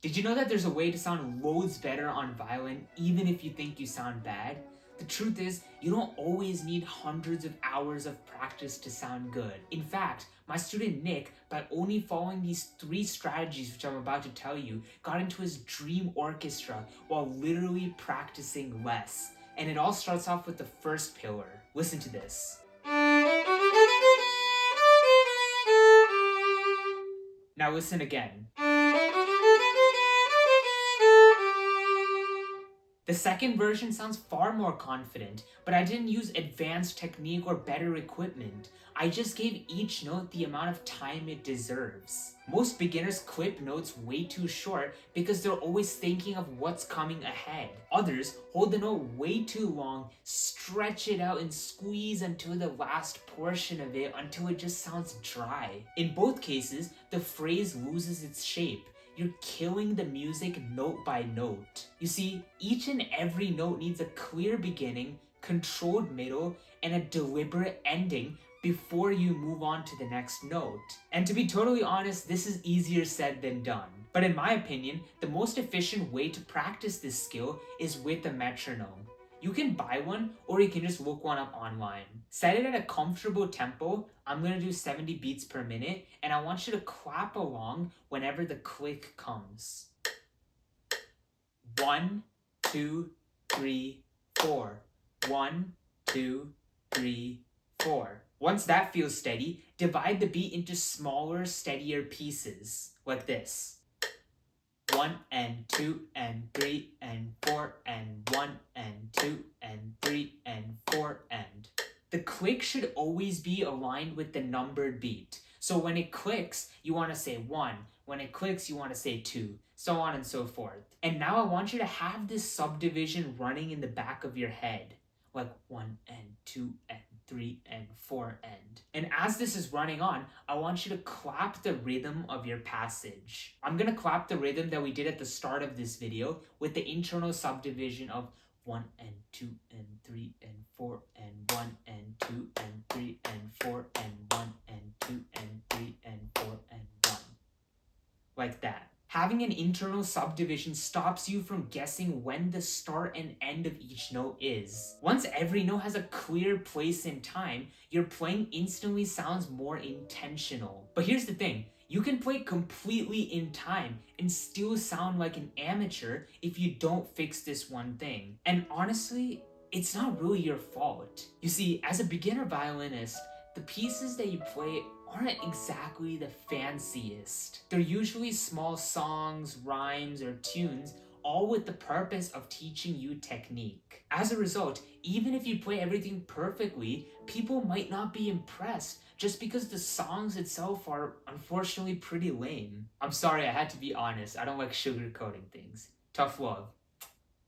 Did you know that there's a way to sound loads better on violin even if you think you sound bad? The truth is, you don't always need hundreds of hours of practice to sound good. In fact, my student Nick, by only following these 3 strategies which I'm about to tell you, got into his dream orchestra while literally practicing less. And it all starts off with the first pillar. Listen to this. Now listen again. The second version sounds far more confident, but I didn't use advanced technique or better equipment. I just gave each note the amount of time it deserves. Most beginners clip notes way too short because they're always thinking of what's coming ahead. Others hold the note way too long, stretch it out and squeeze until the last portion of it until it just sounds dry. In both cases, the phrase loses its shape. You're killing the music note by note. You see, each and every note needs a clear beginning, controlled middle, and a deliberate ending before you move on to the next note. And to be totally honest, this is easier said than done. But in my opinion, the most efficient way to practice this skill is with a metronome. You can buy one or you can just look one up online. Set it at a comfortable tempo. I'm gonna do 70 beats per minute, and I want you to clap along whenever the click comes. 1, 2, 3, 4. 1, 2, 3, 4. Once that feels steady, divide the beat into smaller, steadier pieces, like this. 1 and 2 and 3 and 4 and 1 and 2 and 3 and 4 and. The click should always be aligned with the numbered beat. So when it clicks, you want to say 1. When it clicks, you want to say 2. So on and so forth. And now I want you to have this subdivision running in the back of your head. Like 1 and 2 and 3 and 4 and. And as this is running on, I want you to clap the rhythm of your passage. I'm gonna clap the rhythm that we did at the start of this video with the internal subdivision of 1 and 2 and 3 and 4 and 1 and 2 and 3 and 4 and 1 and 2 and 3 and 4 and 1. Like that. Having an internal subdivision stops you from guessing when the start and end of each note is. Once every note has a clear place in time, your playing instantly sounds more intentional. But here's the thing, you can play completely in time and still sound like an amateur if you don't fix this one thing. And honestly, it's not really your fault. You see, as a beginner violinist, the pieces that you play aren't exactly the fanciest. They're usually small songs, rhymes, or tunes, all with the purpose of teaching you technique. As a result, even if you play everything perfectly, people might not be impressed just because the songs itself are unfortunately pretty lame. I'm sorry, I had to be honest. I don't like sugarcoating things. Tough love.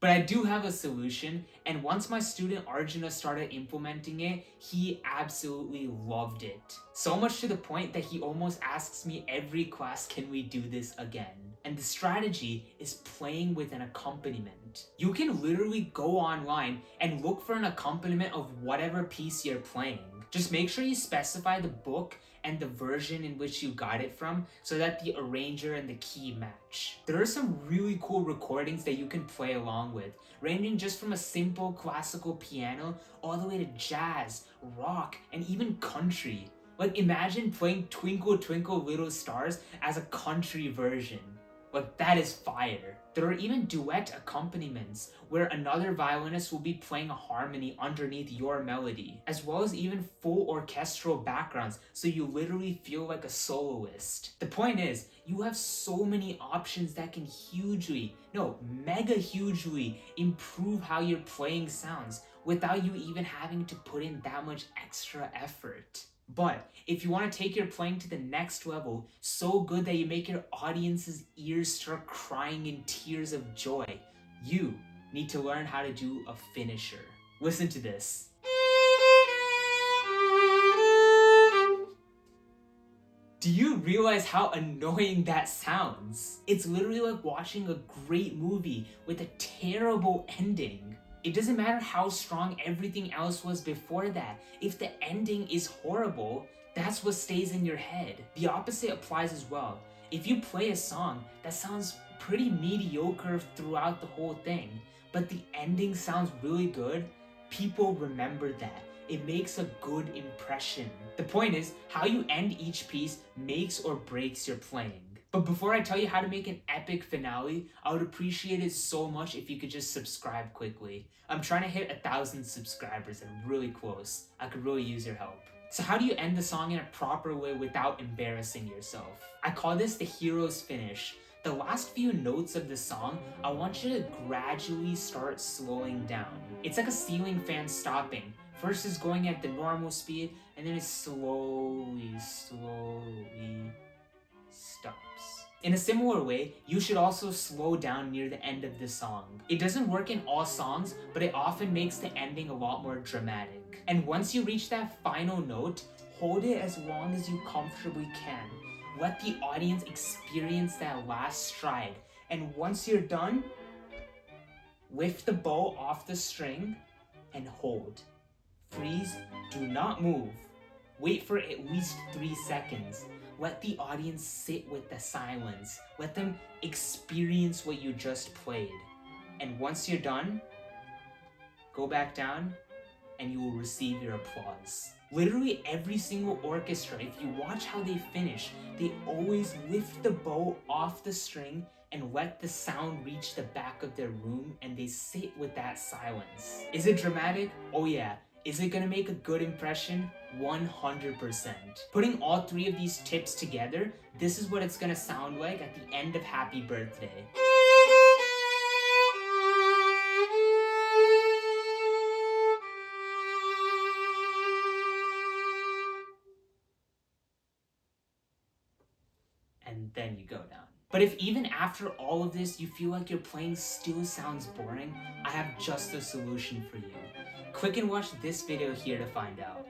But I do have a solution, and once my student Arjuna started implementing it, he absolutely loved it. So much to the point that he almost asks me every class, can we do this again? And the strategy is playing with an accompaniment. You can literally go online and look for an accompaniment of whatever piece you're playing. Just make sure you specify the book and the version in which you got it from so that the arranger and the key match. There are some really cool recordings that you can play along with, ranging just from a simple classical piano all the way to jazz, rock, and even country. Like imagine playing Twinkle Twinkle Little Stars as a country version. Like that is fire. There are even duet accompaniments where another violinist will be playing a harmony underneath your melody, as well as even full orchestral backgrounds so you literally feel like a soloist. The point is, you have so many options that can mega hugely improve how your playing sounds without you even having to put in that much extra effort. But if you want to take your playing to the next level, so good that you make your audience's ears start crying in tears of joy, you need to learn how to do a finisher. Listen to this. Do you realize how annoying that sounds? It's literally like watching a great movie with a terrible ending. It doesn't matter how strong everything else was before that. If the ending is horrible, that's what stays in your head. The opposite applies as well. If you play a song that sounds pretty mediocre throughout the whole thing, but the ending sounds really good, people remember that. It makes a good impression. The point is, how you end each piece makes or breaks your playing. But before I tell you how to make an epic finale, I would appreciate it so much if you could just subscribe quickly. I'm trying to hit 1,000 subscribers and I'm really close. I could really use your help. So how do you end the song in a proper way without embarrassing yourself? I call this the hero's finish. The last few notes of the song, I want you to gradually start slowing down. It's like a ceiling fan stopping. First is going at the normal speed, and then it slowly stops. In a similar way, you should also slow down near the end of the song. It doesn't work in all songs, but it often makes the ending a lot more dramatic. And once you reach that final note, hold it as long as you comfortably can. Let the audience experience that last stride. And once you're done, lift the bow off the string and hold. Freeze, do not move. Wait for at least 3 seconds. Let the audience sit with the silence. Let them experience what you just played. And once you're done, go back down and you will receive your applause. Literally every single orchestra, if you watch how they finish, they always lift the bow off the string and let the sound reach the back of their room, and they sit with that silence. Is it dramatic? Oh yeah. Is it gonna make a good impression? 100%. Putting all 3 of these tips together, this is what it's gonna sound like at the end of Happy Birthday. And then you go down. But if even after all of this you feel like your playing still sounds boring, I have just a solution for you. Click and watch this video here to find out.